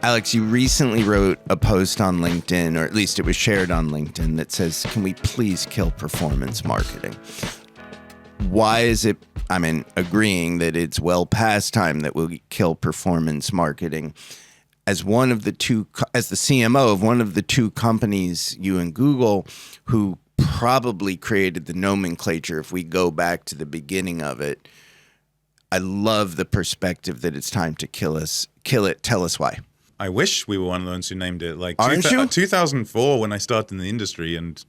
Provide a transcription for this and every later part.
Alex, you recently wrote a post on LinkedIn, or at least it was shared on LinkedIn, that says, can we please kill performance marketing? Why is it, agreeing that it's well past time that we'll kill performance marketing. As the CMO of one of the two companies, you and Google, who probably created the nomenclature, if we go back to the beginning of it, I love the perspective that it's time to kill it. Tell us why. I wish we were one of the ones who named it. Like Aren't you? 2004, when I started in the industry and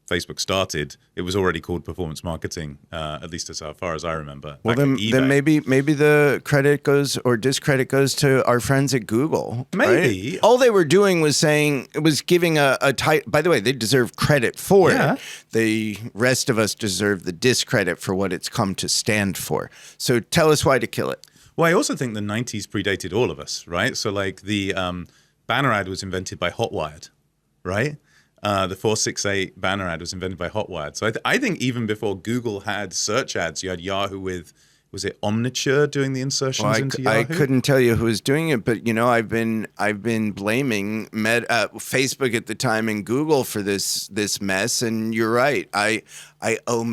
Facebook started, it was already called performance marketing, at least as far as I remember. Well, then maybe the credit goes or discredit goes to our friends at Google. Maybe. Right? All they were doing was saying, it was giving a title. By the way, they deserve credit for it. The rest of us deserve the discredit for what it's come to stand for. So tell us why to kill it. Well, I also think the 90s predated all of us, right? So like the banner ad was invented by Hotwired, right? The 468 banner ad was invented by Hotwired. So I think even before Google had search ads, you had Yahoo with, was it Omniture doing the insertions into Yahoo? I couldn't tell you who was doing it, but I've been blaming Facebook at the time and Google for this mess. And you're right. I owe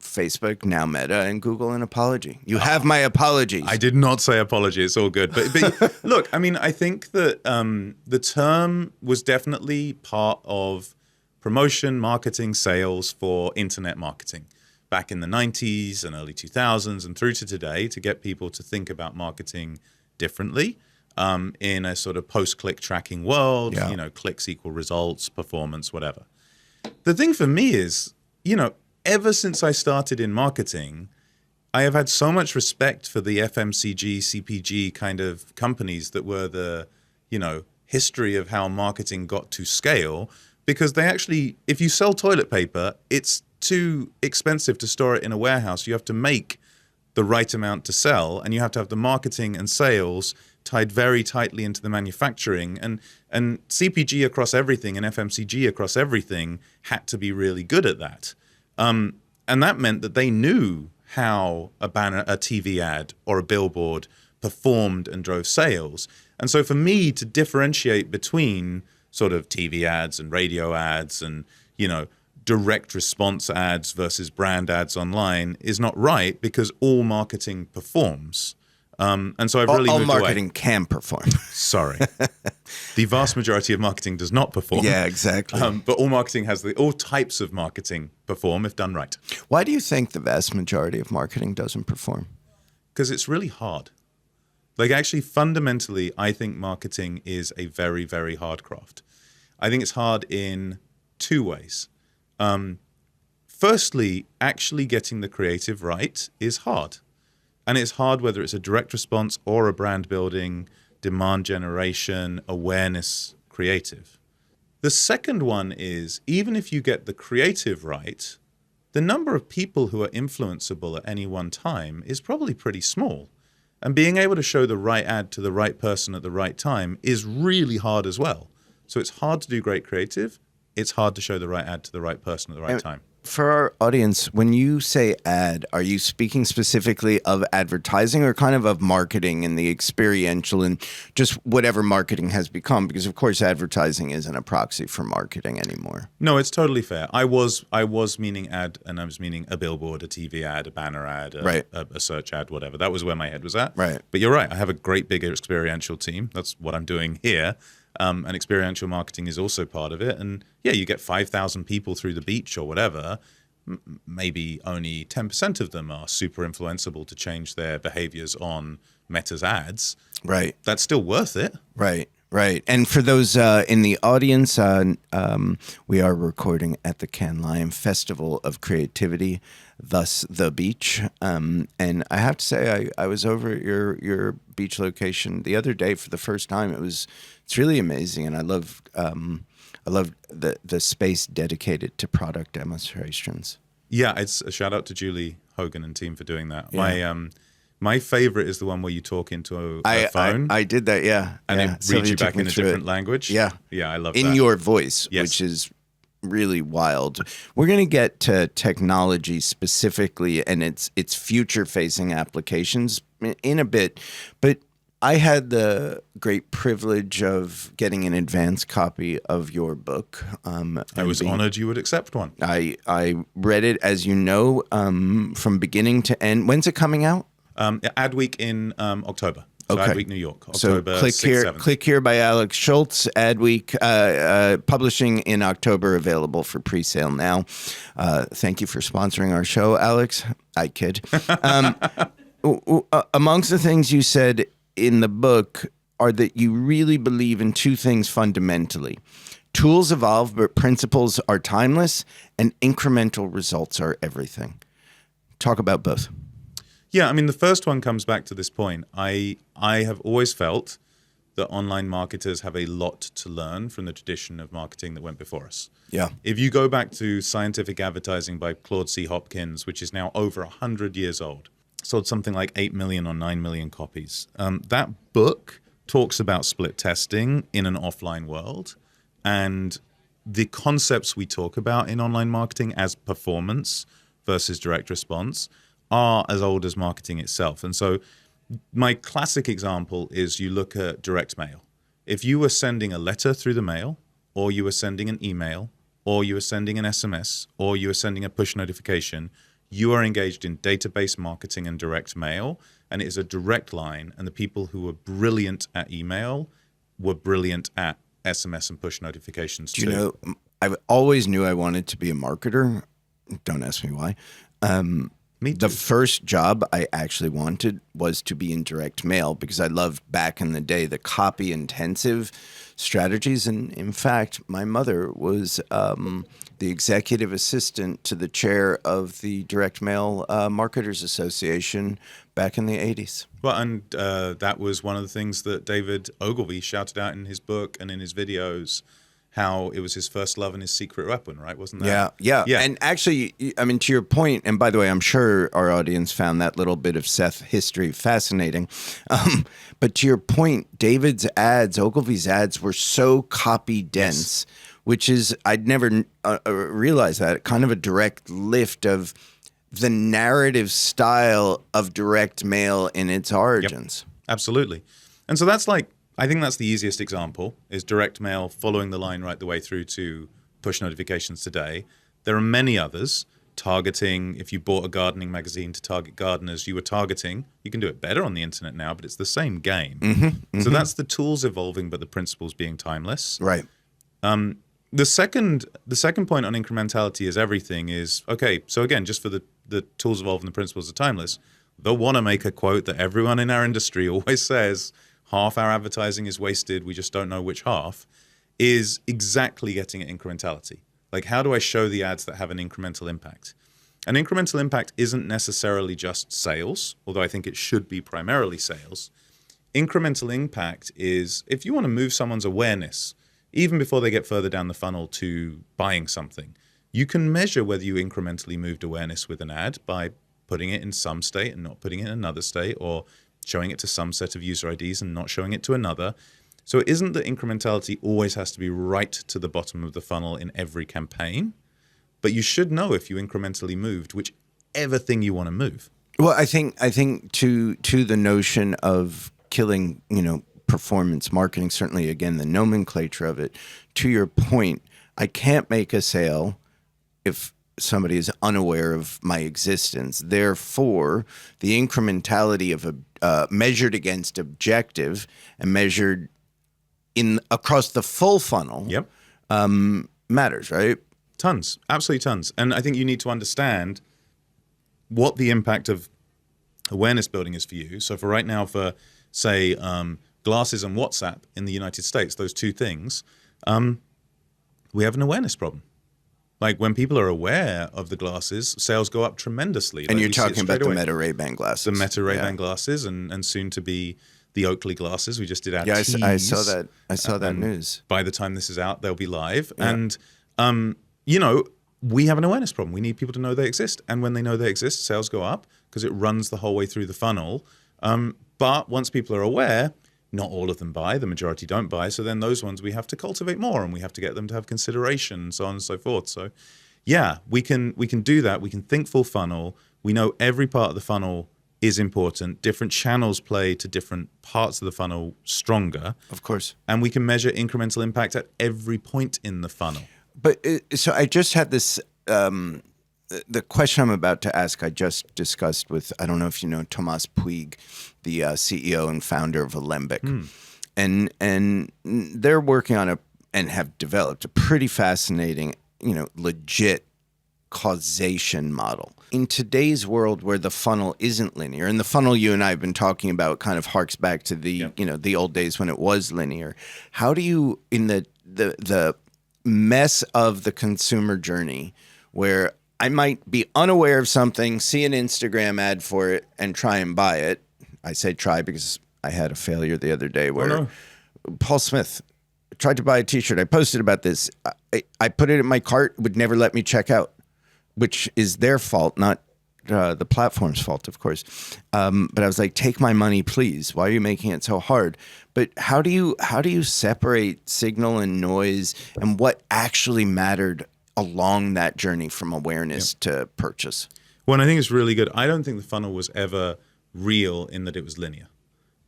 Facebook, now Meta, and Google an apology. You have my apologies. I did not say apology. It's all good. But look, I think that the term was definitely part of promotion, marketing, sales for internet marketing back in the 90s and early 2000s and through to today, to get people to think about marketing differently in a sort of post-click tracking world. Yeah. Clicks equal results, performance, whatever. The thing for me is, ever since I started in marketing, I have had so much respect for the FMCG, CPG kind of companies that were the, history of how marketing got to scale, because they actually, if you sell toilet paper, it's too expensive to store it in a warehouse. You have to make the right amount to sell, and you have to have the marketing and sales tied very tightly into the manufacturing, and CPG across everything and FMCG across everything had to be really good at that. And that meant that they knew how a banner, a TV ad, or a billboard performed and drove sales. And so for me to differentiate between sort of TV ads and radio ads and, direct response ads versus brand ads online is not right, because all marketing performs. And so I've really all moved marketing away. Can perform. Sorry. The vast majority of marketing does not perform. Yeah, exactly. But all marketing all types of marketing perform if done right. Why do you think the vast majority of marketing doesn't perform? Because it's really hard. Like, actually, fundamentally, I think marketing is a very, very hard craft. I think it's hard in two ways. Firstly, actually getting the creative right is hard. And it's hard whether it's a direct response or a brand building, demand generation, awareness creative. The second one is, even if you get the creative right, the number of people who are influenceable at any one time is probably pretty small. And being able to show the right ad to the right person at the right time is really hard as well. So it's hard to do great creative. It's hard to show the right ad to the right person at the right time. For our audience, when you say ad, are you speaking specifically of advertising or kind of marketing and the experiential and just whatever marketing has become? Because, of course, advertising isn't a proxy for marketing anymore. No, it's totally fair. I was meaning ad, and I was meaning a billboard, a TV ad, a banner ad, a search ad, whatever. That was where my head was at. Right. But you're right. I have a great big experiential team. That's what I'm doing here. And experiential marketing is also part of it. And yeah, you get 5,000 people through the beach or whatever. Maybe only 10% of them are super influenceable to change their behaviors on Meta's ads. Right. That's still worth it. Right. Right. And for those in the audience, we are recording at the Cannes Lion Festival of Creativity, thus the beach. And I have to say, I was over at your beach location the other day for the first time. It's really amazing, and I love the space dedicated to product demonstrations. Yeah, it's a shout out to Julie Hogan and team for doing that. Yeah. My favorite is the one where you talk into a phone. I did that, yeah. And yeah. it reads you back in a different language. Yeah. Yeah, I love that. In your voice, yes. Which is really wild. We're going to get to technology specifically and its future-facing applications in a bit, but I had the great privilege of getting an advance copy of your book. I was honored you would accept one. I read it, as you know, from beginning to end. When's it coming out? Adweek in October. So Okay. Adweek, New York. So October click 6th, here. 7th. Click here by Alex Schultz. Adweek, publishing in October, available for pre-sale now. Thank you for sponsoring our show, Alex. I kid. Amongst the things you said in the book are that you really believe in two things fundamentally: tools evolve, but principles are timeless, and incremental results are everything. Talk about both. Yeah, I mean, the first one comes back to this point. I have always felt that online marketers have a lot to learn from the tradition of marketing that went before us. Yeah. If you go back to Scientific Advertising by Claude C. Hopkins, which is now over 100 years old, sold something like 8 million or 9 million copies. That book talks about split testing in an offline world, and the concepts we talk about in online marketing as performance versus direct response are as old as marketing itself. And so my classic example is you look at direct mail. If you were sending a letter through the mail, or you were sending an email, or you were sending an SMS, or you were sending a push notification, you are engaged in database marketing and direct mail, and it is a direct line. And the people who were brilliant at email were brilliant at SMS and push notifications too. Do you know, I always knew I wanted to be a marketer. Don't ask me why. Me too. The first job I actually wanted was to be in direct mail because I loved back in the day the copy intensive strategies. And in fact, my mother was the executive assistant to the chair of the Direct Mail Marketers Association back in the 80s. Well, and that was one of the things that David Ogilvy shouted out in his book and in his videos, how it was his first love and his secret weapon, right? Wasn't that? Yeah. And actually, I mean, to your point, and by the way, I'm sure our audience found that little bit of Seth history fascinating. But to your point, David's ads, Ogilvy's ads were so copy dense, which is, I'd never realized that, kind of a direct lift of the narrative style of direct mail in its origins. Yep, absolutely. And so that's like, I think that's the easiest example, is direct mail following the line right the way through to push notifications today. There are many others. Targeting, if you bought a gardening magazine to target gardeners, you were targeting. You can do it better on the internet now, but it's the same game. So that's the tools evolving, but the principles being timeless. Right. The second point on incrementality is everything is, okay, so again, just for the tools evolve and the principles are timeless, the Wanamaker quote that everyone in our industry always says, half our advertising is wasted, we just don't know which half, is exactly getting at incrementality. Like, how do I show the ads that have an incremental impact? An incremental impact isn't necessarily just sales, although I think it should be primarily sales. Incremental impact is if you want to move someone's awareness, even before they get further down the funnel to buying something, you can measure whether you incrementally moved awareness with an ad by putting it in some state and not putting it in another state, or showing it to some set of user IDs and not showing it to another. So it isn't that incrementality always has to be right to the bottom of the funnel in every campaign, but you should know if you incrementally moved whichever thing you want to move. Well, I think to the notion of killing, performance marketing, certainly again the nomenclature of it, to your point, I can't make a sale if somebody is unaware of my existence. Therefore, the incrementality of a measured against objective and measured in across the full funnel matters, right? Tons, absolutely tons. And I think you need to understand what the impact of awareness building is for you. So for right now, for say glasses and WhatsApp in the United States, those two things, we have an awareness problem. Like when people are aware of the glasses, sales go up tremendously. And you're talking about the Meta Ray-Ban glasses. The Meta Ray-Ban glasses and soon to be the Oakley glasses. We just did our tease. I saw that. I saw that news. By the time this is out, they'll be live. Yeah. And, we have an awareness problem. We need people to know they exist. And when they know they exist, sales go up because it runs the whole way through the funnel. But once people are aware, not all of them buy, the majority don't buy. So then those ones we have to cultivate more and we have to get them to have consideration and so on and so forth. So yeah, we can do that. We can think full funnel. We know every part of the funnel is important. Different channels play to different parts of the funnel stronger. Of course. And we can measure incremental impact at every point in the funnel. But so I just had this, the question I'm about to ask, I just discussed with, I don't know if you know Thomas Puig, the CEO and founder of Alembic. And they're working on and have developed a pretty fascinating, legit causation model. In today's world where the funnel isn't linear, and the funnel you and I have been talking about kind of harks back to the, the old days when it was linear. How do you, in the mess of the consumer journey, where I might be unaware of something, see an Instagram ad for it, and try and buy it. I say try because I had a failure the other day where Paul Smith tried to buy a T-shirt. I posted about this. I put it in my cart, would never let me check out, which is their fault, not the platform's fault, of course. But I was like, take my money, please. Why are you making it so hard? But how do you separate signal and noise and what actually mattered along that journey from awareness to purchase? Well, I think it's really good. I don't think the funnel was ever real in that it was linear.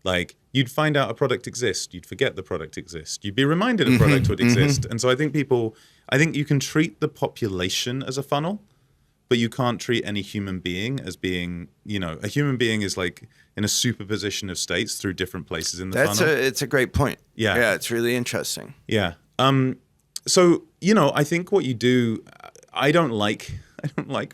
Like, you'd find out a product exists, you'd forget the product exists, you'd be reminded a product would exist. And so I think you can treat the population as a funnel, but you can't treat any human being as being, a human being is like in a superposition of states through different places in the funnel. It's a great point. Yeah. Yeah, it's really interesting. Yeah. So, I think what you do, I don't like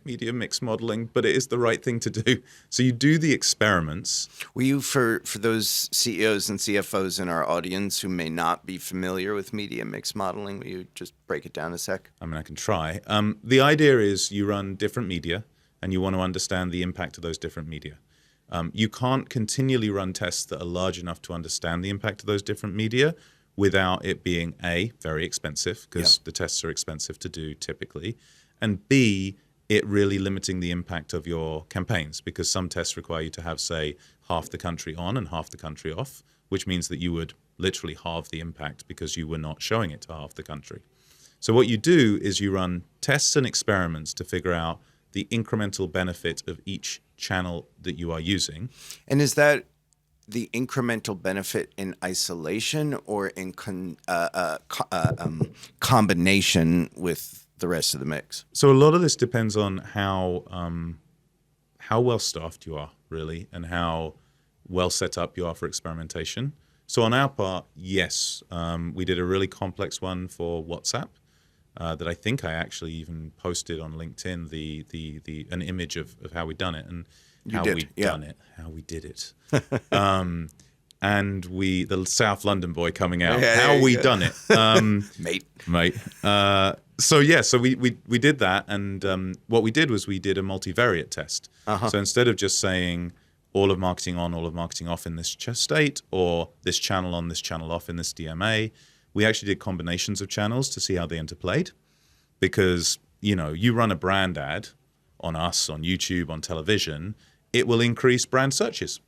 media mix modeling, but it is the right thing to do. So you do the experiments. Will you, for those CEOs and CFOs in our audience who may not be familiar with media mix modeling, will you just break it down a sec? I mean, I can try. The idea is you run different media and you want to understand the impact of those different media. You can't continually run tests that are large enough to understand the impact of those different media without it being A, very expensive, because the tests are expensive to do typically, and B, it really limiting the impact of your campaigns, because some tests require you to have, say, half the country on and half the country off, which means that you would literally halve the impact because you were not showing it to half the country. So what you do is you run tests and experiments to figure out the incremental benefit of each channel that you are using. And is that the incremental benefit in isolation or in combination with the rest of the mix? So a lot of this depends on how well staffed you are, really, and how well set up you are for experimentation. So on our part, yes, we did a really complex one for WhatsApp that I think I actually even posted on LinkedIn, an image of how we'd done it and how we did it. And the South London boy coming out, done it, mate. So we did that, and what we did was we did a multivariate test. So instead of just saying all of marketing on, all of marketing off in this state, or this channel on, this channel off in this DMA, we actually did combinations of channels to see how they interplayed. Because you run a brand ad on us, on YouTube, on television, it will increase brand searches.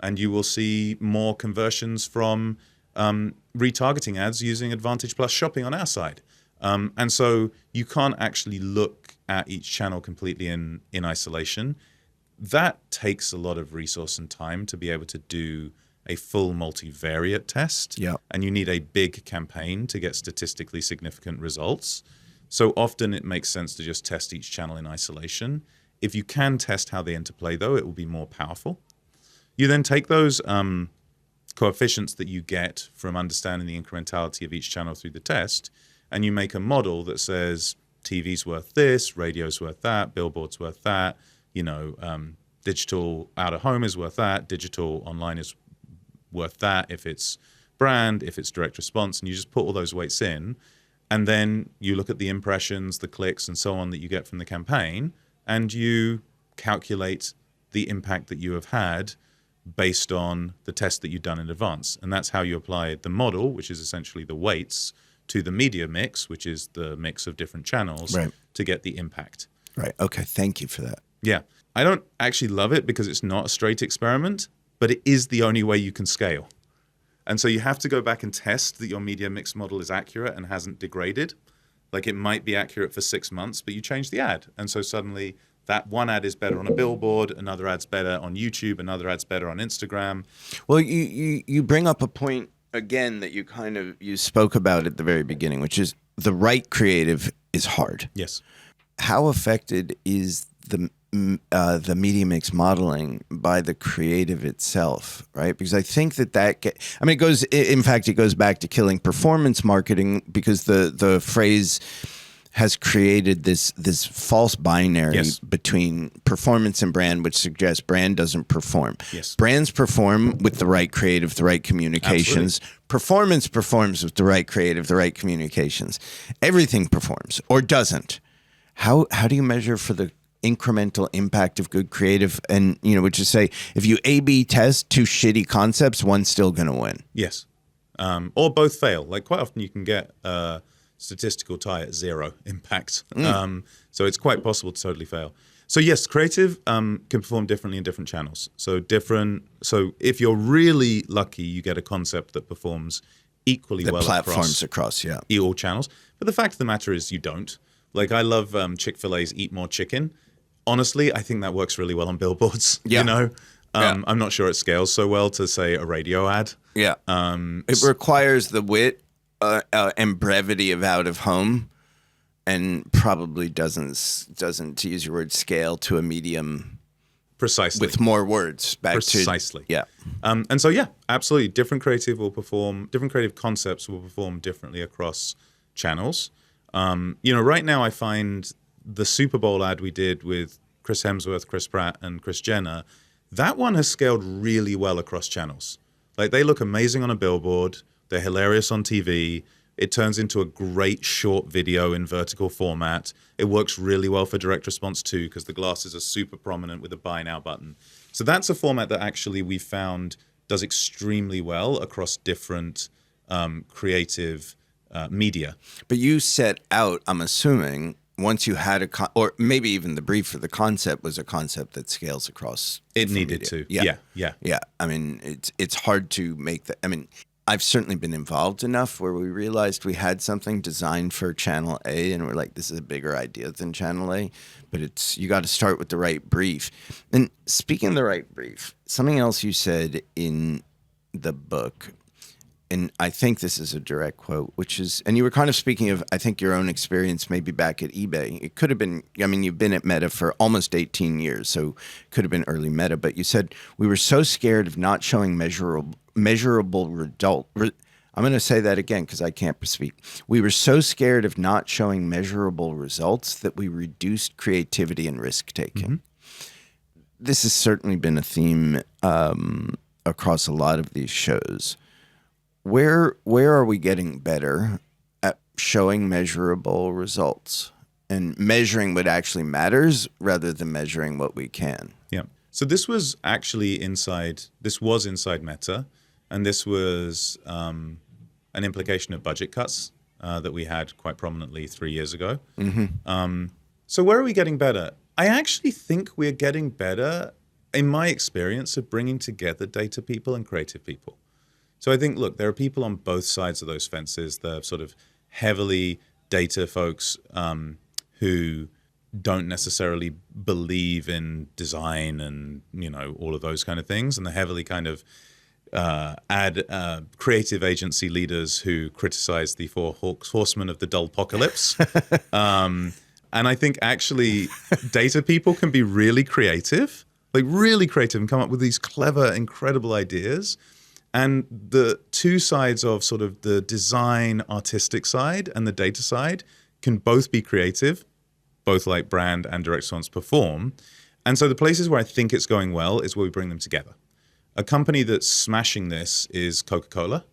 And you will see more conversions from retargeting ads using Advantage Plus shopping on our side. And so you can't actually look at each channel completely in isolation. That takes a lot of resource and time to be able to do a full multivariate test. Yeah. And you need a big campaign to get statistically significant results. So often it makes sense to just test each channel in isolation. If you can test how they interplay, though, it will be more powerful. You then take those coefficients that you get from understanding the incrementality of each channel through the test, and you make a model that says TV's worth this, radio's worth that, billboard's worth that, digital out of home is worth that, digital online is worth that if it's brand, if it's direct response, and you just put all those weights in, and then you look at the impressions, the clicks, and so on that you get from the campaign, and you calculate the impact that you have had based on the test that you've done in advance. And that's how you apply the model, which is essentially the weights, to the media mix, which is the mix of different channels, to get the impact. Right. Okay. Thank you for that. Yeah. I don't actually love it because it's not a straight experiment, but it is the only way you can scale. And so you have to go back and test that your media mix model is accurate and hasn't degraded. Like, it might be accurate for 6 months, but you change the ad. And so suddenly that one ad is better on a billboard, another ad's better on YouTube, another ad's better on Instagram. Well, you bring up a point again that you spoke about at the very beginning, which is the right creative is hard. Yes. How affected is the media mix modeling by the creative itself, right? Because I think it goes back to killing performance marketing, because the phrase has created this false binary between performance and brand, which suggests brand doesn't perform. Yes. Brands perform with the right creative, the right communications. Absolutely. Performance performs with the right creative, the right communications. Everything performs or doesn't. How do you measure for the incremental impact of good creative? And, which is say, if you A/B test two shitty concepts, one's still going to win. Yes. Or both fail. Like, quite often you can get statistical tie at 0 impact. So it's quite possible to totally fail. So yes, creative can perform differently in different channels. So if you're really lucky, you get a concept that performs equally well platforms across all channels. But the fact of the matter is you don't. Like, I love Chick-fil-A's Eat More Chicken. Honestly, I think that works really well on billboards. Yeah. I'm not sure it scales so well to, say, a radio ad. Yeah. It requires the wit and brevity of out of home, and probably doesn't, to use your word, scale to a medium. Precisely. With more words. Precisely. Yeah. And so, absolutely. Different creative concepts will perform differently across channels. Right now I find the Super Bowl ad we did with Chris Hemsworth, Chris Pratt, and Kris Jenner, that one has scaled really well across channels. Like, they look amazing on a billboard. They're hilarious on TV. It turns into a great short video in vertical format. It works really well for direct response too, because the glasses are super prominent with the buy now button. So that's a format that actually we found does extremely well across different creative media. But you set out, I'm assuming, once you had or maybe even the brief for the concept was a concept that scales across. It needed to. Yeah. I mean, it's hard to make that. I mean, I've certainly been involved enough where we realized we had something designed for channel A, and we're like, this is a bigger idea than channel A, but you got to start with the right brief. And speaking of the right brief, something else you said in the book, and I think this is a direct quote, which is, and you were kind of speaking of, I think, your own experience maybe back at eBay. It could have been, I mean, you've been at Meta for almost 18 years, so it could have been early Meta, but you said, we were so scared of not showing measurable result. I'm going to say that again because I can't speak. We were so scared of not showing measurable results that we reduced creativity and risk-taking. Mm-hmm. This has certainly been a theme across a lot of these shows. Where are we getting better at showing measurable results and measuring what actually matters rather than measuring what we can? Yeah. So this was inside Meta, and this was an implication of budget cuts that we had quite prominently 3 years ago. Mm-hmm. So where are we getting better? I actually think we're getting better, in my experience, of bringing together data people and creative people. So I think, look, there are people on both sides of those fences, the sort of heavily data folks who don't necessarily believe in design and, all of those kind of things, and the heavily kind of creative agency leaders who criticize the four horsemen of the dull apocalypse. And I think actually data people can be really creative, and come up with these clever, incredible ideas. And the two sides of sort of the design artistic side and the data side can both be creative, both like brand and direct response perform. And so the places where I think it's going well is where we bring them together. A company that's smashing this is Coca-Cola,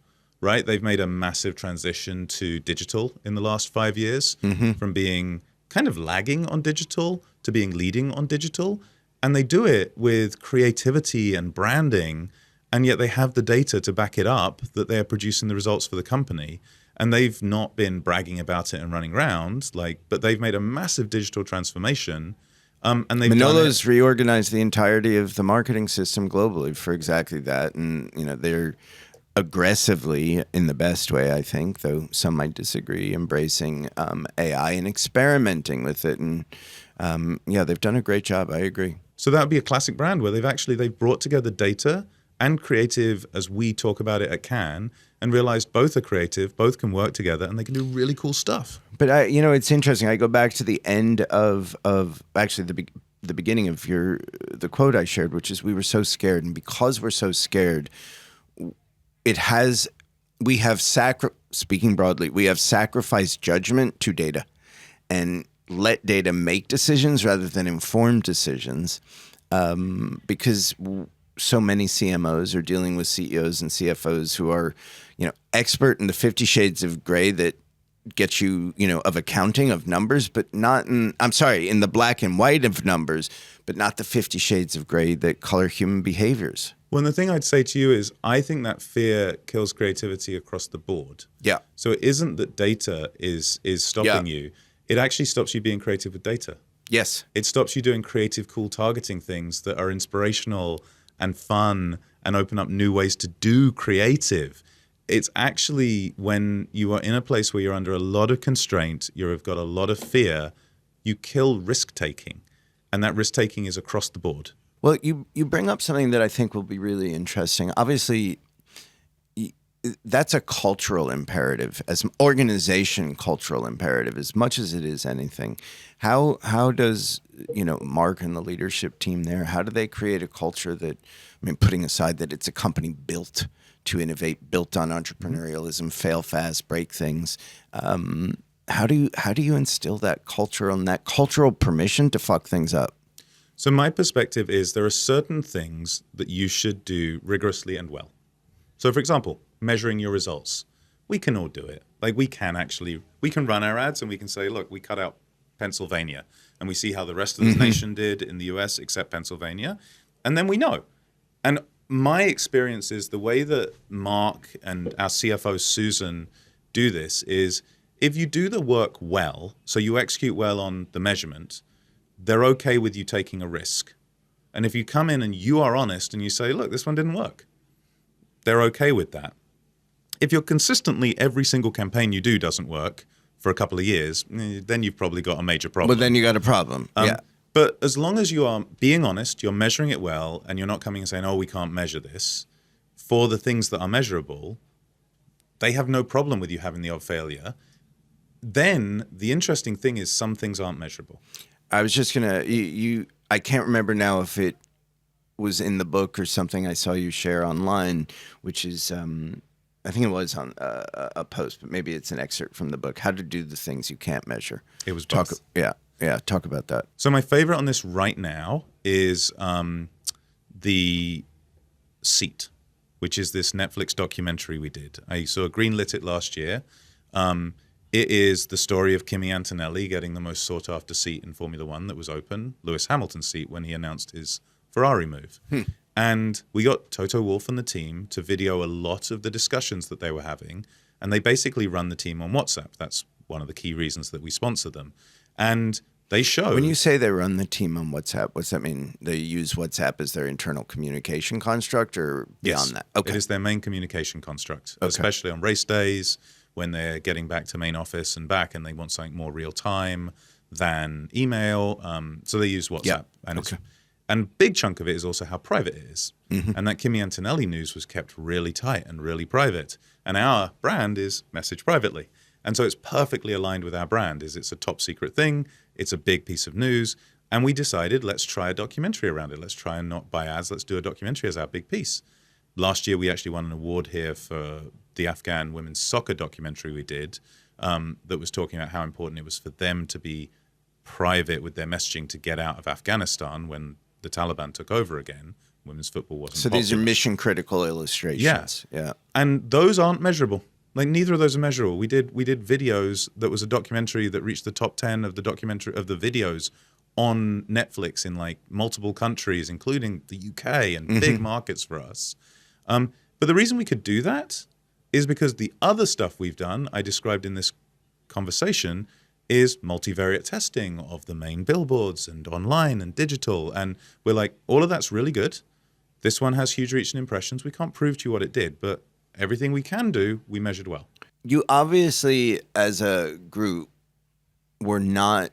right? They've made a massive transition to digital in the last 5 years, mm-hmm. from being kind of lagging on digital to being leading on digital. And they do it with creativity and branding, and yet they have the data to back it up that they are producing the results for the company. And they've not been bragging about it and running around, but they've made a massive digital transformation. And they've Manolo's reorganized the entirety of the marketing system globally for exactly that. And, they're aggressively, in the best way, I think, though some might disagree, embracing AI and experimenting with it. And Yeah, they've done a great job. I agree. So that would be a classic brand where they've brought together data and creative as we talk about it at Cannes, and realized both are creative, both can work together, and they can do really cool stuff. But it's interesting. I go back to the end of actually the beginning of the quote I shared, which is we were so scared, and because we're so scared, speaking broadly, we have sacrificed judgment to data, and let data make decisions rather than inform decisions, because so many CMOs are dealing with CEOs and CFOs who are, expert in the 50 shades of gray that get you, of accounting, of numbers, but not in the black and white of numbers, but not the 50 shades of gray that color human behaviors. Well, the thing I'd say to you is I think that fear kills creativity across the board. Yeah. So it isn't that data is stopping you. It actually stops you being creative with data. Yes. It stops you doing creative, cool targeting things that are inspirational and fun and open up new ways to do creative. It's actually when you are in a place where you're under a lot of constraint, you've got a lot of fear, you kill risk-taking. And that risk-taking is across the board. Well, you bring up something that I think will be really interesting. Obviously, that's a cultural imperative, as an organization cultural imperative, as much as it is anything. How does, Mark and the leadership team there, how do they create a culture that, putting aside that it's a company built to innovate, built on entrepreneurialism, fail fast, break things. How do you instill that culture and that cultural permission to fuck things up? So my perspective is there are certain things that you should do rigorously and well. So for example, measuring your results. We can all do it. We can run our ads and we can say, look, we cut out Pennsylvania and we see how the rest of the nation did in the US except Pennsylvania. And then we know. And my experience is the way that Mark and our CFO, Susan, do this is if you do the work well, so you execute well on the measurement, they're okay with you taking a risk. And if you come in and you are honest and you say, look, this one didn't work, they're okay with that. If you're consistently, every single campaign you do doesn't work for a couple of years, then you've probably got a major problem. Well, then you got a problem. Yeah. But as long as you are being honest, you're measuring it well, and you're not coming and saying, oh, we can't measure this, for the things that are measurable, they have no problem with you having the odd failure. Then the interesting thing is some things aren't measurable. I was just going to, I can't remember now if it was in the book or something I saw you share online, which is, I think it was on a post, but maybe it's an excerpt from the book, How to Do the Things You Can't Measure. It was both. Yeah, talk about that. So my favorite on this right now is The Seat, which is this Netflix documentary we did. I saw greenlit it last year. It is the story of Kimi Antonelli getting the most sought-after seat in Formula One that was open, Lewis Hamilton's seat, when he announced his Ferrari move. And we got Toto Wolff and the team to video a lot of the discussions that they were having, and they basically run the team on WhatsApp. That's one of the key reasons that we sponsor them. And they show... When you say they run the team on WhatsApp, what's that mean? They use WhatsApp as their internal communication construct or beyond that? Okay. It is their main communication construct, especially on race days when they're getting back to main office and back and they want something more real time than email. So they use WhatsApp. Yeah. And a big chunk of it is also how private it is. And that Kimi Antonelli news was kept really tight and really private. And our brand is message privately. And so it's perfectly aligned with our brand. It's a top secret thing. It's a big piece of news. And we decided, let's try a documentary around it. Let's try and not buy ads. Let's do a documentary as our big piece. Last year, we actually won an award here for the Afghan women's soccer documentary we did that was talking about how important it was for them to be private with their messaging to get out of Afghanistan when the Taliban took over again. Women's football wasn't So popular. these are mission-critical illustrations. Yeah. And those aren't measurable. Neither of those are measurable. We did videos that was a documentary that reached the top 10 of the videos on Netflix in multiple countries, including the UK and big markets for us. But the reason we could do that is because the other stuff we've done, I described in this conversation, is multivariate testing of the main billboards and online and digital. And we're like, all of that's really good. This one has huge reach and impressions. We can't prove to you what it did, but everything we can do, we measured well. You obviously, as a group, were not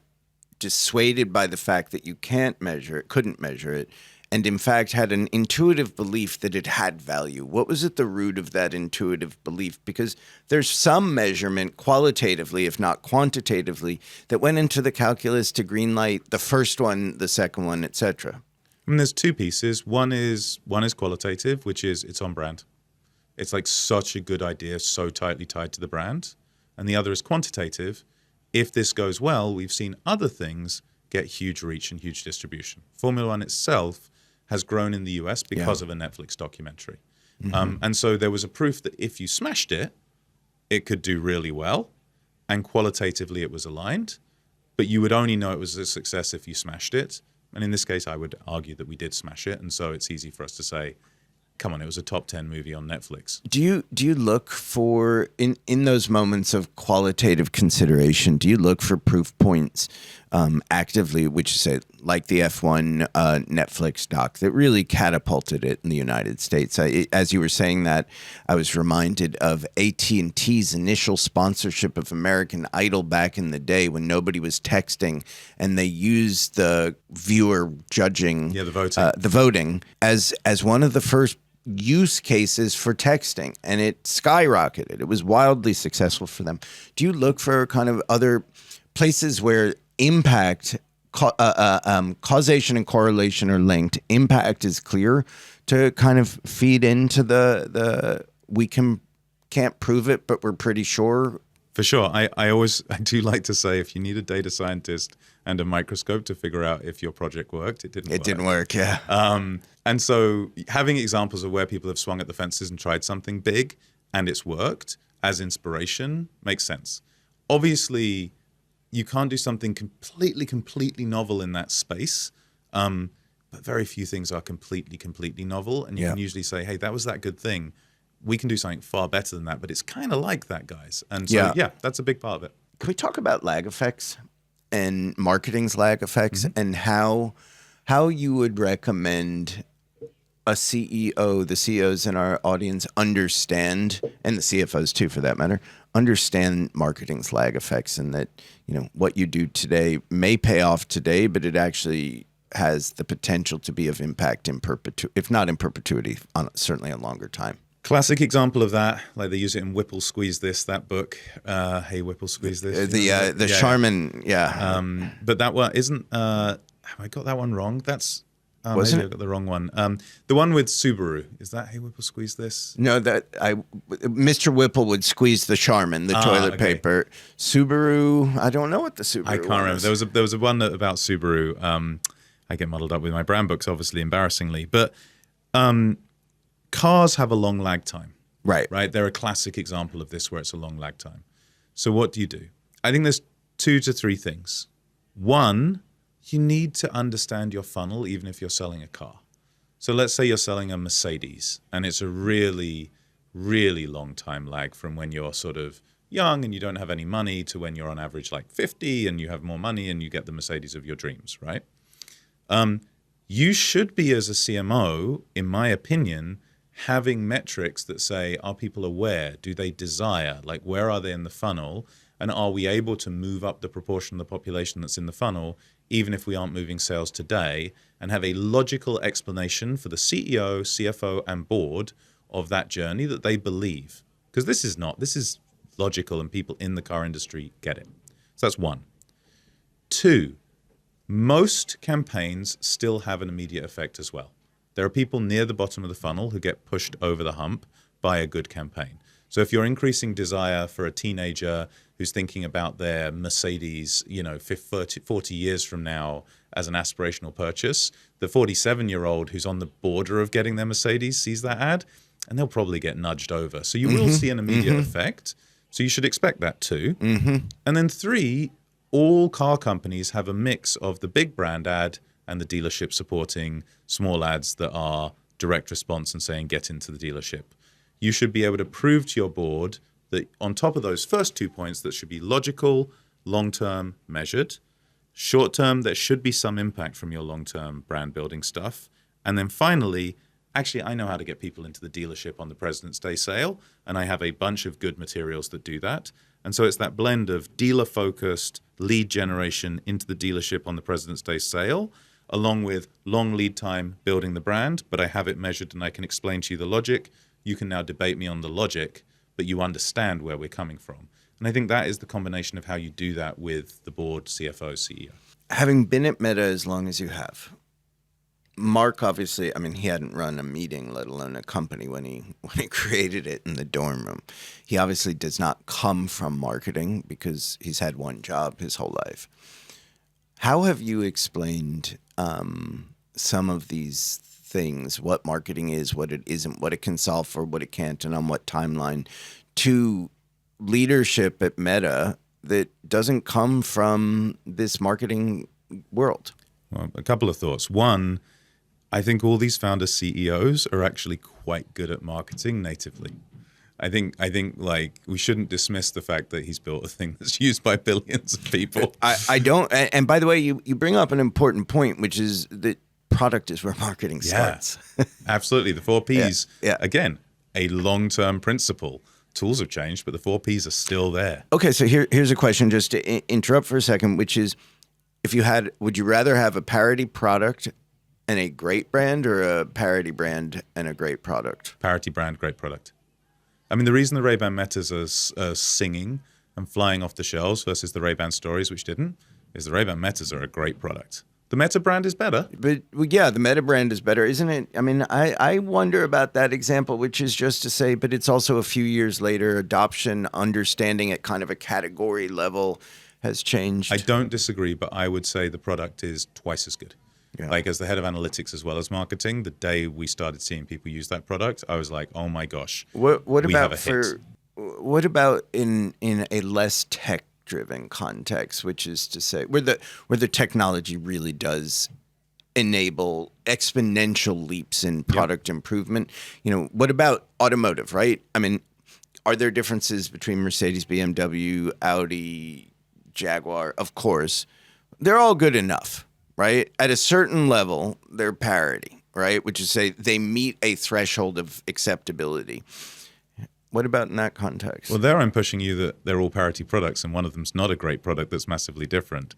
dissuaded by the fact that you can't measure it, couldn't measure it, and in fact had an intuitive belief that it had value? What was at the root of that intuitive belief? Because there's some measurement qualitatively, if not quantitatively, that went into the calculus to greenlight the first one, the second one, et cetera. I mean, there's two pieces. One is qualitative, which is it's on brand. It's like such a good idea, so tightly tied to the brand. And the other is quantitative. If this goes well, we've seen other things get huge reach and huge distribution. Formula One itself has grown in the US because of a Netflix documentary. And so there was a proof that if you smashed it, it could do really well. And qualitatively, it was aligned. But you would only know it was a success if you smashed it. And in this case, I would argue that we did smash it. And so it's easy for us to say, come on, it was a top 10 movie on Netflix. Do you look for, in those moments of qualitative consideration, do you look for proof points actively, which is like the F1 Netflix doc that really catapulted it in the United States? As you were saying that, I was reminded of AT&T's initial sponsorship of American Idol back in the day when nobody was texting, and they used the viewer judging, the voting as one of the first use cases for texting, and it skyrocketed. It was wildly successful for them. Do you look for kind of other places where impact, causation and correlation are linked? Impact is clear to kind of feed into the we can't prove it, but we're pretty sure. For sure. I do like to say, if you need a data scientist and a microscope to figure out if your project worked, it didn't work. Yeah. And so having examples of where people have swung at the fences and tried something big and it's worked as inspiration makes sense. Obviously, you can't do something completely novel in that space, but very few things are completely novel. And you can usually say, hey, that was that good thing. We can do something far better than that, but it's kind of like that, guys. And so, that's a big part of it. Can we talk about lag effects and marketing's lag effects and how you would recommend a CEO, the CEOs in our audience understand, and the CFOs too, for that matter, understand marketing's lag effects, and that, what you do today may pay off today, but it actually has the potential to be of impact in perpetuity, if not in perpetuity, certainly a longer time. Classic example of that, like they use it in Whipple Squeeze This, that book. Hey, Whipple Squeeze This. The Charmin, But that one isn't. Have I got that one wrong? That's wasn't maybe I got the wrong one. The one with Subaru, is that Hey Whipple Squeeze This? No, Mr. Whipple would squeeze the Charmin, the toilet paper. Subaru, I don't know what the Subaru. I can't remember. There was a one about Subaru. I get muddled up with my brand books, obviously, embarrassingly, but. Cars have a long lag time. Right. They're a classic example of this where it's a long lag time. So what do you do? I think there's 2 to 3 things. One, you need to understand your funnel even if you're selling a car. So let's say you're selling a Mercedes and it's a really, really long time lag from when you're sort of young and you don't have any money to when you're on average like 50 and you have more money and you get the Mercedes of your dreams, right? You should be, as a CMO, in my opinion, having metrics that say, are people aware? Do they desire? Like, where are they in the funnel? And are we able to move up the proportion of the population that's in the funnel, even if we aren't moving sales today, and have a logical explanation for the CEO, CFO, and board of that journey that they believe? Because this is logical, and people in the car industry get it. So that's one. 2, most campaigns still have an immediate effect as well. There are people near the bottom of the funnel who get pushed over the hump by a good campaign. So if you're increasing desire for a teenager who's thinking about their Mercedes, 40 years from now as an aspirational purchase, the 47-year-old who's on the border of getting their Mercedes sees that ad, and they'll probably get nudged over. So you will see an immediate effect. So you should expect that too. And then 3, all car companies have a mix of the big brand ad and the dealership supporting small ads that are direct response and saying, get into the dealership. You should be able to prove to your board that on top of those first 2 points, that should be logical, long-term, measured. Short-term, there should be some impact from your long-term brand building stuff. And then finally, actually, I know how to get people into the dealership on the President's Day sale, and I have a bunch of good materials that do that. And so it's that blend of dealer-focused lead generation into the dealership on the President's Day sale, along with long lead time building the brand, but I have it measured and I can explain to you the logic. You can now debate me on the logic, but you understand where we're coming from. And I think that is the combination of how you do that with the board, CFO, CEO. Having been at Meta as long as you have, Mark obviously, I mean, he hadn't run a meeting, let alone a company when he created it in the dorm room. He obviously does not come from marketing because he's had one job his whole life. How have you explained some of these things, what marketing is, what it isn't, what it can solve for, what it can't, and on what timeline, to leadership at Meta that doesn't come from this marketing world? Well, a couple of thoughts. One, I think all these founder CEOs are actually quite good at marketing natively. I think like we shouldn't dismiss the fact that he's built a thing that's used by billions of people. I don't. And by the way, you bring up an important point, which is that product is where marketing starts. Absolutely. The 4 Ps, Yeah. again, a long-term principle. Tools have changed, but the 4 Ps are still there. Okay, so here's a question just to interrupt for a second, which is, would you rather have a parody product and a great brand, or a parody brand and a great product? Parity brand, great product. I mean, the reason the Ray-Ban Metas are singing and flying off the shelves versus the Ray-Ban Stories, which didn't, is the Ray-Ban Metas are a great product. The Meta brand is better. But yeah, the Meta brand is better, isn't it? I mean, I wonder about that example, which is just to say, but it's also a few years later, adoption, understanding at kind of a category level has changed. I don't disagree, but I would say the product is twice as good. Yeah. Like, as the head of analytics as well as marketing, the day we started seeing people use that product, I was like, oh my gosh, What we about have a hit. What about in a less tech-driven context, which is to say where the technology really does enable exponential leaps in product improvement? You know, what about automotive, right? I mean, are there differences between Mercedes, BMW, Audi, Jaguar? Of course. They're all good enough, right? At a certain level, they're parity, right? Which is say they meet a threshold of acceptability. What about in that context? Well, there I'm pushing you that they're all parity products, and one of them's not a great product that's massively different.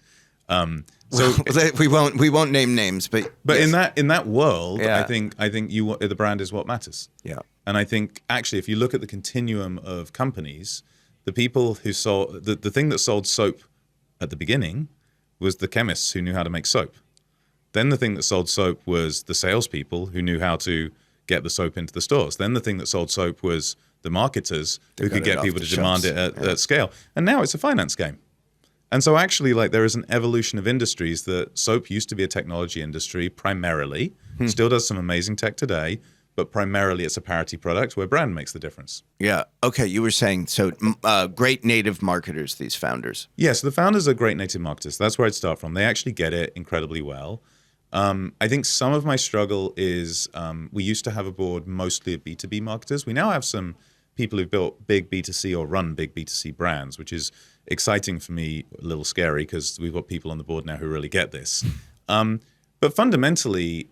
We won't name names, but yes. in that world, Yeah. I think the brand is what matters. Yeah. And I think actually, if you look at the continuum of companies, the people who sold the thing that sold soap at the beginning was the chemists who knew how to make soap. Then the thing that sold soap was the salespeople who knew how to get the soap into the stores. Then the thing that sold soap was the marketers who could get people to demand it at scale. And now it's a finance game. And so actually, like, there is an evolution of industries that soap used to be a technology industry primarily, still does some amazing tech today, but primarily it's a parity product where brand makes the difference. Yeah. Okay. You were saying, so great native marketers, these founders. Yes, the founders are great native marketers. That's where I'd start from. They actually get it incredibly well. I think some of my struggle is we used to have a board mostly of B2B marketers. We now have some people who've built big B2C or run big B2C brands, which is exciting for me, a little scary because we've got people on the board now who really get this. But fundamentally,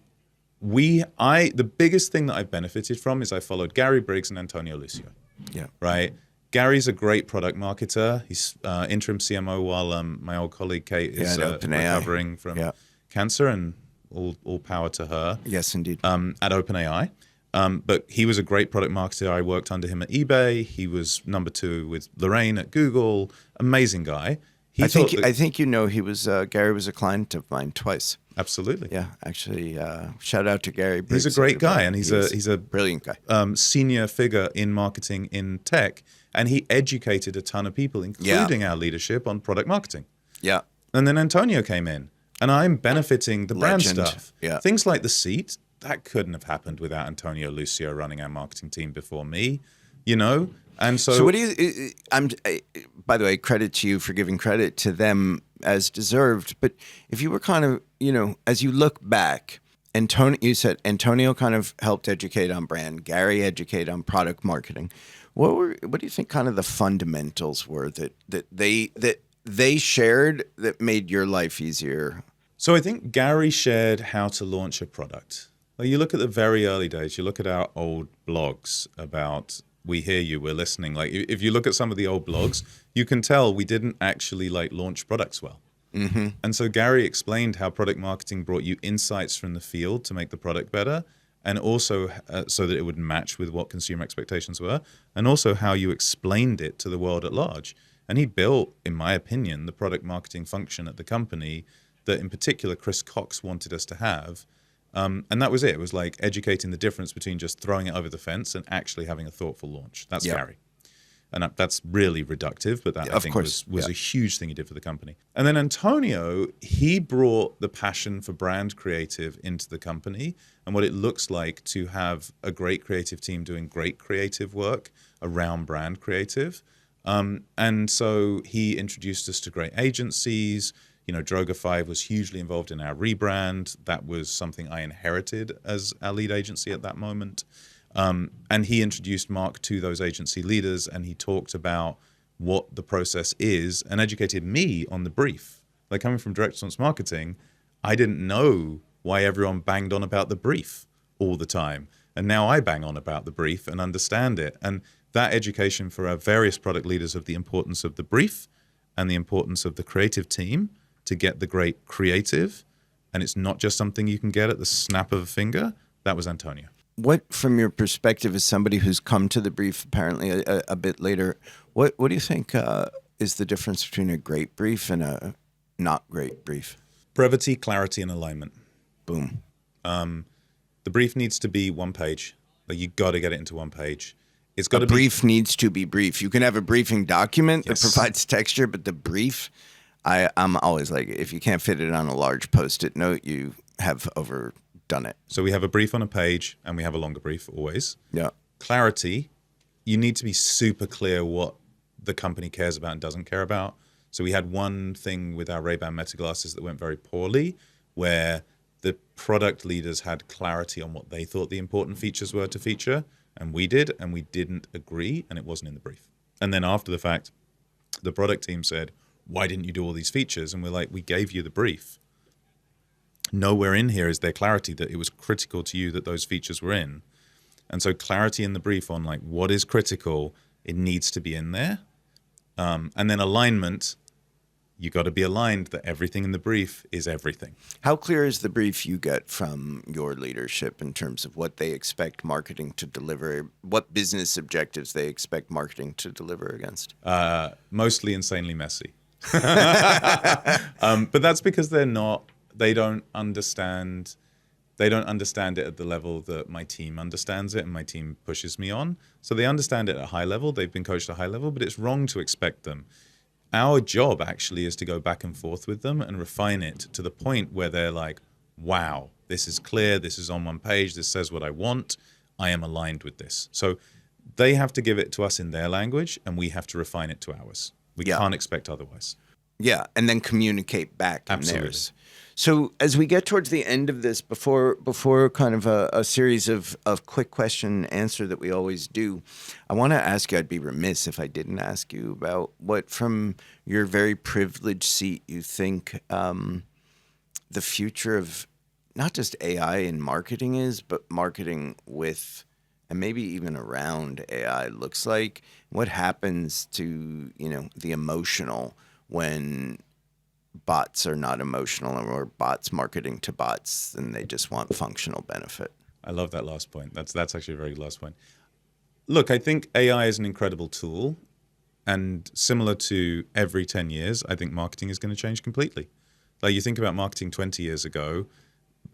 the biggest thing that I've benefited from is I followed Gary Briggs and Antonio Lucio. Yeah. Right? Gary's a great product marketer. He's interim CMO while my old colleague Kate is recovering from cancer, and all power to her. Yes, indeed. At OpenAI. But he was a great product marketer. I worked under him at eBay. He was number 2 with Lorraine at Google. Amazing guy. I think he was Gary was a client of mine twice. Absolutely. Yeah, actually, shout out to Gary Briggs. He's a great guy, and he's a brilliant guy. Senior figure in marketing in tech, and he educated a ton of people, including our leadership, on product marketing. Yeah. And then Antonio came in, and I'm benefiting the brand stuff. Yeah. Things like the seat, that couldn't have happened without Antonio Lucio running our marketing team before me, you know? And so what do you, by the way, credit to you for giving credit to them as deserved. But if you were kind of, as you look back, you said Antonio kind of helped educate on brand, Gary educate on product marketing. What do you think kind of the fundamentals were that they shared that made your life easier? So I think Gary shared how to launch a product. Well, you look at the very early days, you look at our old blogs about we hear you, we're listening. Like if you look at some of the old blogs, you can tell we didn't actually like launch products well. Mm-hmm. And so Gary explained how product marketing brought you insights from the field to make the product better, and also so that it would match with what consumer expectations were, and also how you explained it to the world at large. And he built, in my opinion, the product marketing function at the company that in particular Chris Cox wanted us to have. And that was it. It was like educating the difference between just throwing it over the fence and actually having a thoughtful launch. That's Gary. And that's really reductive, but that I think was a huge thing he did for the company. And then Antonio, he brought the passion for brand creative into the company and what it looks like to have a great creative team doing great creative work around brand creative. And so he introduced us to great agencies. You know, Droga 5 was hugely involved in our rebrand. That was something I inherited as our lead agency at that moment. And he introduced Mark to those agency leaders, and he talked about what the process is and educated me on the brief. Like coming from direct response marketing, I didn't know why everyone banged on about the brief all the time. And now I bang on about the brief and understand it. And that education for our various product leaders of the importance of the brief and the importance of the creative team to get the great creative, and it's not just something you can get at the snap of a finger, that was Antonio. What, from your perspective, as somebody who's come to the brief apparently a bit later, what do you think is the difference between a great brief and a not great brief? Brevity, clarity, and alignment. Boom. The brief needs to be one page. Like you got to get it into one page. It's got to be. Brief needs to be brief. You can have a briefing document that provides texture, but the brief, I'm always like, if you can't fit it on a large Post-it note, you have overdone it. So we have a brief on a page, and we have a longer brief always. Yeah. Clarity, you need to be super clear what the company cares about and doesn't care about. So we had one thing with our Ray-Ban Meta glasses that went very poorly, where the product leaders had clarity on what they thought the important features were to feature, and we didn't agree, and it wasn't in the brief. And then after the fact, the product team said, why didn't you do all these features? And we're like, we gave you the brief. Nowhere in here is there clarity that it was critical to you that those features were in. And so clarity in the brief on like what is critical, it needs to be in there. And then alignment, you got to be aligned that everything in the brief is everything. How clear is the brief you get from your leadership in terms of what they expect marketing to deliver, what business objectives they expect marketing to deliver against? Mostly insanely messy. But that's because they don't understand it at the level that my team understands it and my team pushes me on. So they understand it at a high level. They've been coached at a high level, but it's wrong to expect them. Our job actually is to go back and forth with them and refine it to the point where they're like, wow, this is clear. This is on one page. This says what I want. I am aligned with this. So they have to give it to us in their language and we have to refine it to ours. We can't expect otherwise. Yeah, and then communicate back in Absolutely. theirs. So as we get towards the end of this, before kind of a series of quick question and answer that we always do, I want to ask you, I'd be remiss if I didn't ask you about what from your very privileged seat you think the future of not just AI in marketing is, but marketing with and maybe even around AI looks like. What happens to, the emotional when bots are not emotional or bots marketing to bots and they just want functional benefit? I love that last point. That's actually a very good last point. Look, I think AI is an incredible tool, and similar to every 10 years, I think marketing is going to change completely. Like you think about marketing 20 years ago,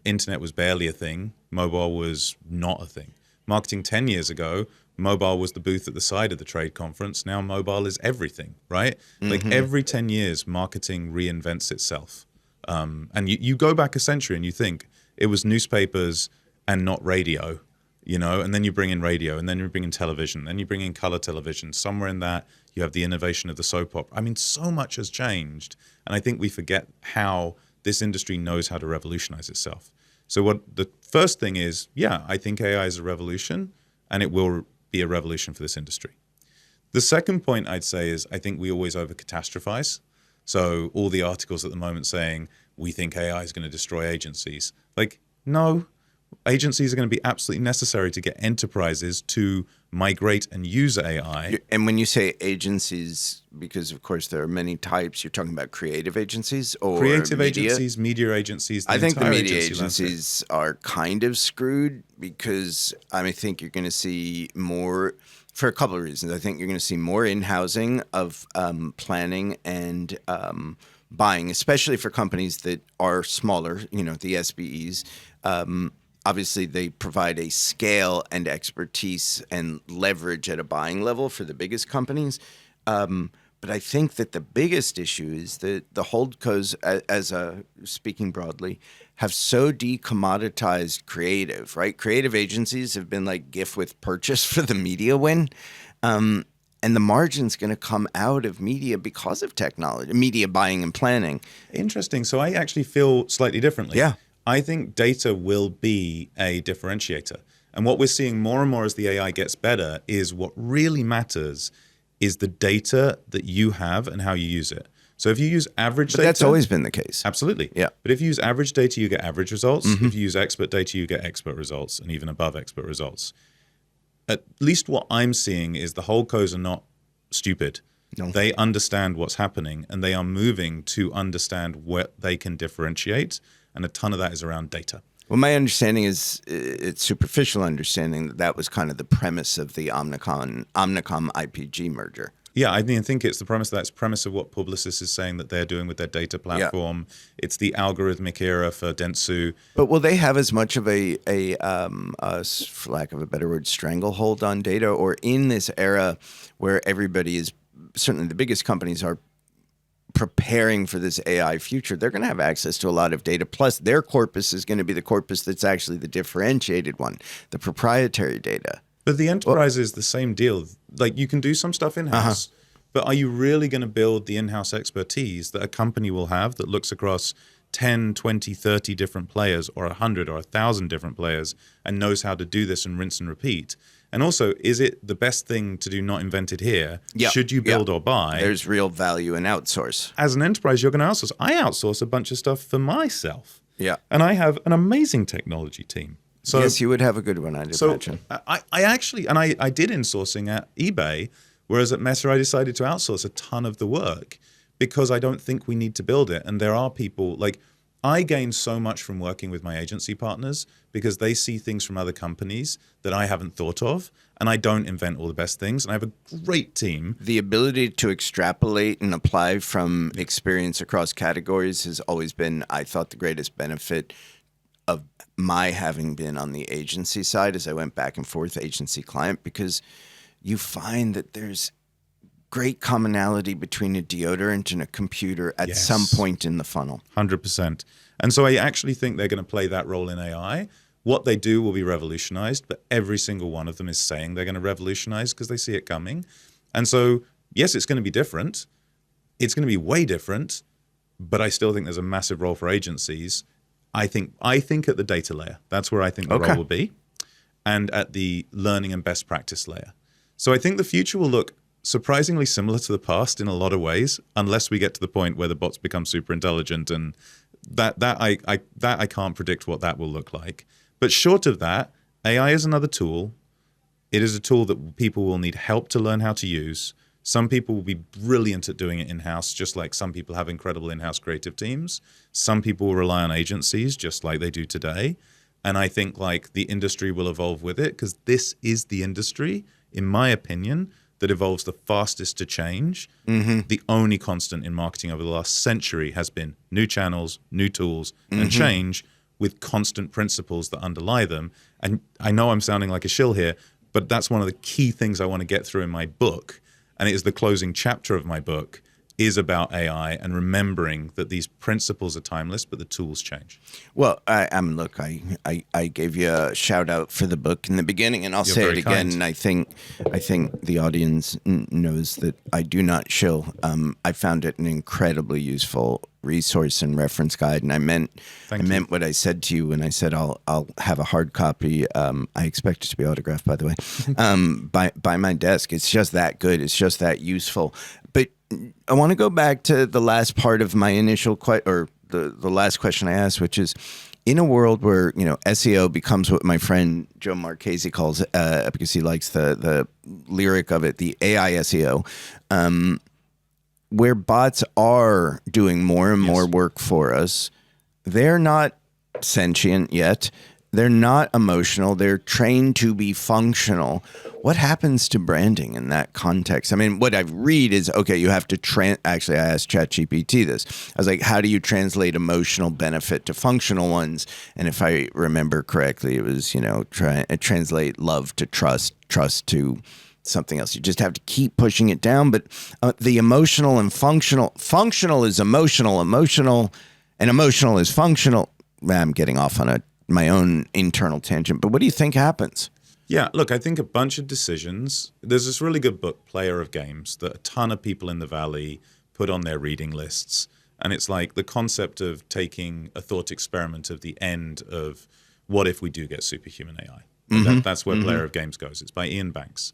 internet was barely a thing, mobile was not a thing. Marketing 10 years ago, mobile was the booth at the side of the trade conference. Now mobile is everything, right? Like every 10 years, marketing reinvents itself. And you go back a century and you think it was newspapers and not radio, and then you bring in radio, and then you bring in television, then you bring in color television. Somewhere in that, you have the innovation of the soap opera. I mean, so much has changed. And I think we forget how this industry knows how to revolutionize itself. So what the first thing is, I think AI is a revolution, and it will be a revolution for this industry. The second point I'd say is I think we always over-catastrophize. So all the articles at the moment saying, we think AI is going to destroy agencies. Like, no, Agencies are going to be absolutely necessary to get enterprises to migrate and use AI. And when you say agencies, because of course there are many types, you're talking about creative agencies or Creative media? agencies, media agencies. I think the entire media agency landscape. agencies are kind of screwed because I think you're going to see more for a couple of reasons. I think you're going to see more in-housing of planning and buying, especially for companies that are smaller, the SBEs. Obviously, they provide a scale and expertise and leverage at a buying level for the biggest companies. But I think that the biggest issue is that the holdcos, speaking broadly, have so decommoditized creative, right? Creative agencies have been like GIF with purchase for the media win. And the margin's going to come out of media because of technology, media buying and planning. Interesting. So I actually feel slightly differently. Yeah. I think data will be a differentiator. And what we're seeing more and more as the AI gets better is what really matters is the data that you have and how you use it. So if you use average data... That's always been the case. Absolutely. Yeah. But if you use average data, you get average results. Mm-hmm. If you use expert data, you get expert results and even above expert results. At least what I'm seeing is the holdcos are not stupid. No. They understand what's happening and they are moving to understand what they can differentiate. And a ton of that is around data. Well, my understanding is, it's superficial understanding that was kind of the premise of the Omnicom IPG merger. Yeah, I think it's the premise. That's the premise of what Publicis is saying that they're doing with their data platform. Yeah. It's the algorithmic era for Dentsu. But will they have as much of a for lack of a better word, stranglehold on data, or in this era where everybody is, certainly the biggest companies are preparing for this AI future, they're going to have access to a lot of data. Plus, their corpus is going to be the corpus that's actually the differentiated one, the proprietary data. But the enterprise is the same deal. Like, you can do some stuff in-house, but are you really going to build the in-house expertise that a company will have that looks across 10, 20, 30 different players or 100 or 1,000 different players and knows how to do this and rinse and repeat? And also, is it the best thing to do not invented here? Yep. Should you build or buy? There's real value in outsource. As an enterprise, you're going to outsource. I outsource a bunch of stuff for myself. Yeah. And I have an amazing technology team. So, yes, you would have a good one, I'd imagine. I actually, and I did insourcing at eBay, whereas at Messer I decided to outsource a ton of the work because I don't think we need to build it. And there are people, like, I gain so much from working with my agency partners because they see things from other companies that I haven't thought of, and I don't invent all the best things. And I have a great team. The ability to extrapolate and apply from experience across categories has always been, I thought, the greatest benefit of my having been on the agency side as I went back and forth agency client, because you find that there's great commonality between a deodorant and a computer at some point in the funnel. 100%. And so I actually think they're going to play that role in AI. What they do will be revolutionized, but every single one of them is saying they're going to revolutionize because they see it coming. And so, yes, it's going to be different. It's going to be way different, but I still think there's a massive role for agencies. I think at the data layer, that's where I think the role will be, and at the learning and best practice layer. So I think the future will look surprisingly similar to the past in a lot of ways, unless we get to the point where the bots become super intelligent, and that I can't predict what that will look like. But short of that, AI is another tool. It is a tool that people will need help to learn how to use. Some people will be brilliant at doing it in-house, just like some people have incredible in-house creative teams. Some people will rely on agencies, just like they do today. And I think like the industry will evolve with it, because this is the industry, in my opinion, that evolves the fastest to change. Mm-hmm. The only constant in marketing over the last century has been new channels, new tools, and change with constant principles that underlie them. And I know I'm sounding like a shill here, but that's one of the key things I want to get through in my book. And it is the closing chapter of my book is about AI and remembering that these principles are timeless, but the tools change. Well, I gave you a shout out for the book in the beginning, and I'll say it again. Kind. And I think the audience knows that I do not shill. I found it an incredibly useful resource and reference guide, and I meant what I said to you when I said I'll have a hard copy. I expect it to be autographed, by the way, by my desk. It's just that good. It's just that useful. But I want to go back to the last part of my initial the last question I asked, which is, in a world where, SEO becomes what my friend Joe Marchese calls, because he likes the lyric of it, the AI SEO, where bots are doing more and more work for us, they're not sentient yet. They're not emotional. They're trained to be functional. What happens to branding in that context? I mean, what I read is, okay, you have to actually, I asked ChatGPT this. I was like, how do you translate emotional benefit to functional ones? And if I remember correctly, it was, translate love to trust to something else. You just have to keep pushing it down. But the emotional and functional is emotional, and emotional is functional. I'm getting off on my own internal tangent, but what do you think happens? Yeah, look, I think a bunch of decisions. There's this really good book, Player of Games, that a ton of people in the Valley put on their reading lists. And it's like the concept of taking a thought experiment of the end of what if we do get superhuman AI? That's where Player of Games goes. It's by Ian Banks.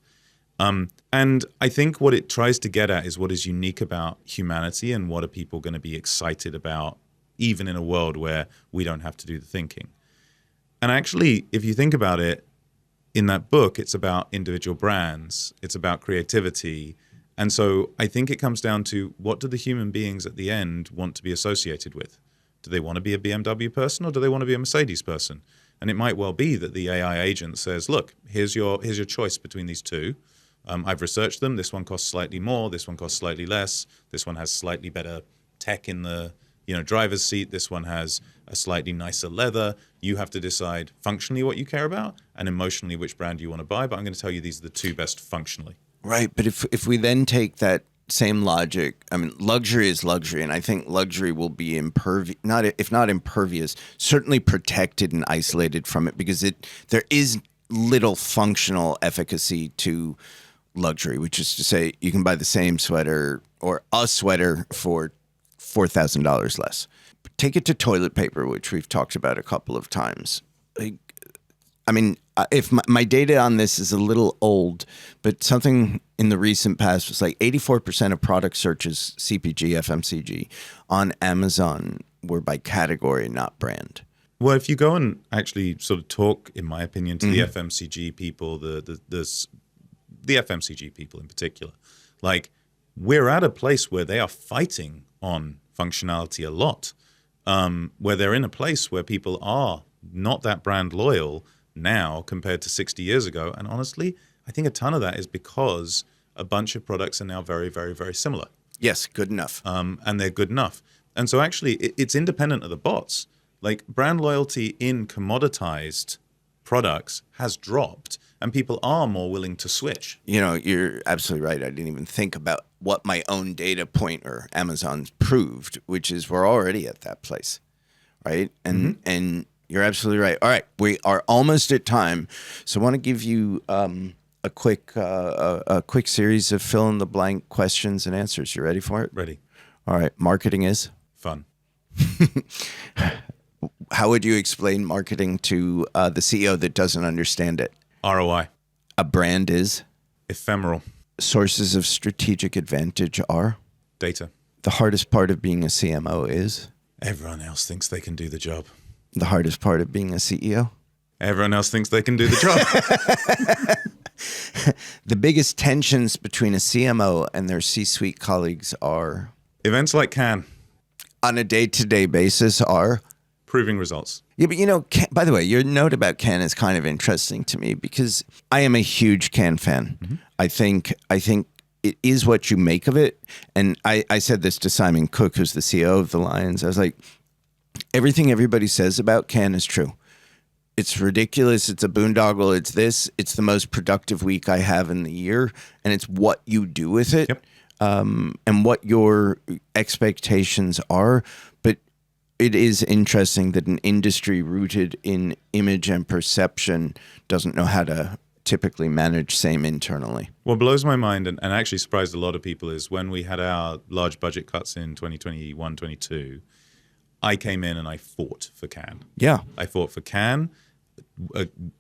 And I think what it tries to get at is what is unique about humanity and what are people going to be excited about, even in a world where we don't have to do the thinking. And actually, if you think about it, in that book, it's about individual brands. It's about creativity. And so I think it comes down to, what do the human beings at the end want to be associated with? Do they want to be a BMW person, or do they want to be a Mercedes person? And it might well be that the AI agent says, look, here's your choice between these two. I've researched them. This one costs slightly more. This one costs slightly less. This one has slightly better tech in the driver's seat. This one has a slightly nicer leather. You have to decide functionally what you care about and emotionally which brand you want to buy. But I'm going to tell you these are the two best functionally. Right. But if we then take that same logic, I mean, luxury is luxury. And I think luxury will be if not impervious, certainly protected and isolated from it, because there is little functional efficacy to luxury, which is to say you can buy the same sweater or a sweater for $4,000 less. Take it to toilet paper, which we've talked about a couple of times. If my data on this is a little old, but something in the recent past was like 84% of product searches, CPG, FMCG, on Amazon were by category, not brand. Well, if you go and actually sort of talk, in my opinion, to the FMCG people, the FMCG people in particular, like, we're at a place where they are fighting on functionality a lot, where they're in a place where people are not that brand loyal now compared to 60 years ago. And honestly, I think a ton of that is because a bunch of products are now very, very, very similar. Yes, good enough. And they're good enough. And so actually, it's independent of the bots. Like, brand loyalty in commoditized products has dropped, and people are more willing to switch. You're absolutely right. I didn't even think about what my own data point or Amazon's proved, which is we're already at that place, right? And you're absolutely right. All right, we are almost at time, so I want to give you a quick series of fill in the blank questions and answers. You ready for it? Ready. All right. Marketing is fun. How would you explain marketing to the CEO that doesn't understand it? ROI. A brand is ephemeral. Sources of strategic advantage are data. The hardest part of being a CMO is everyone else thinks they can do the job. The hardest part of being a CEO? Everyone else thinks they can do the job. The biggest tensions between a CMO and their C-suite colleagues are events like Cannes. On a day-to-day basis are proving results. Yeah, but by the way, your note about Cannes is kind of interesting to me because I am a huge Cannes fan. Mm-hmm. I think it is what you make of it. And I said this to Simon Cook, who's the CEO of the Lions. I was like, everything everybody says about Cannes is true. It's ridiculous. It's a boondoggle. It's this. It's the most productive week I have in the year. And it's what you do with it. Yep. And what your expectations are. But it is interesting that an industry rooted in image and perception doesn't know how to typically manage same internally. What blows my mind and actually surprised a lot of people is when we had our large budget cuts in 2021-22, I came in and I fought for Cannes. Yeah. I fought for Cannes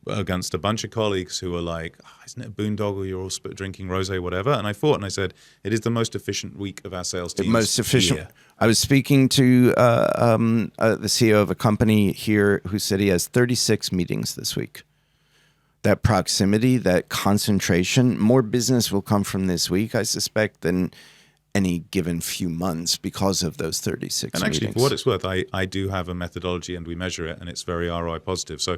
against a bunch of colleagues who were like, oh, isn't it a boondoggle? You're all drinking rosé, whatever. And I fought and I said, it is the most efficient week of our sales team. Most efficient. Year. I was speaking to the CEO of a company here who said he has 36 meetings this week. That proximity, that concentration, more business will come from this week, I suspect, than any given few months because of those 36 And actually, meetings. for what it's worth, I do have a methodology and we measure it, and it's very ROI positive. So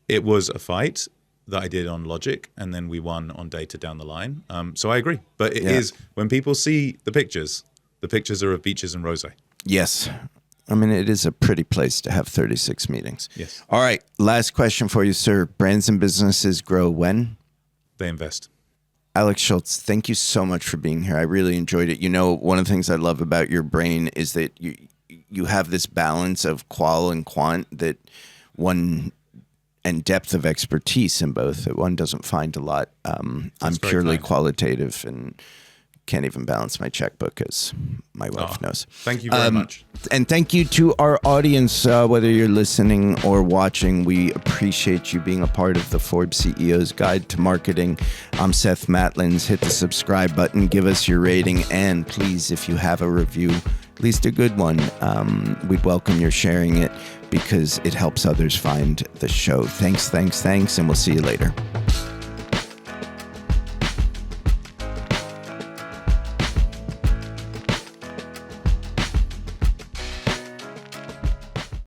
it was a fight that I did on logic, and then we won on data down the line. So I agree. But it is, when people see the pictures are of beaches and rosé. Yes. I mean, it is a pretty place to have 36 meetings. Yes. All right. Last question for you, sir. Brands and businesses grow when? They invest. Alex Schultz, thank you so much for being here. I really enjoyed it. You know, one of the things I love about your brain is that you have this balance of qual and quant and depth of expertise in both that one doesn't find a lot. I'm purely qualitative and can't even balance my checkbook, as my wife knows. Thank you very much. And thank you to our audience, whether you're listening or watching. We appreciate you being a part of the Forbes CEO's Guide to Marketing. I'm Seth Matlins. Hit the subscribe button, give us your rating, and please, if you have a review, at least a good one, we'd welcome your sharing it because it helps others find the show. Thanks, and we'll see you later.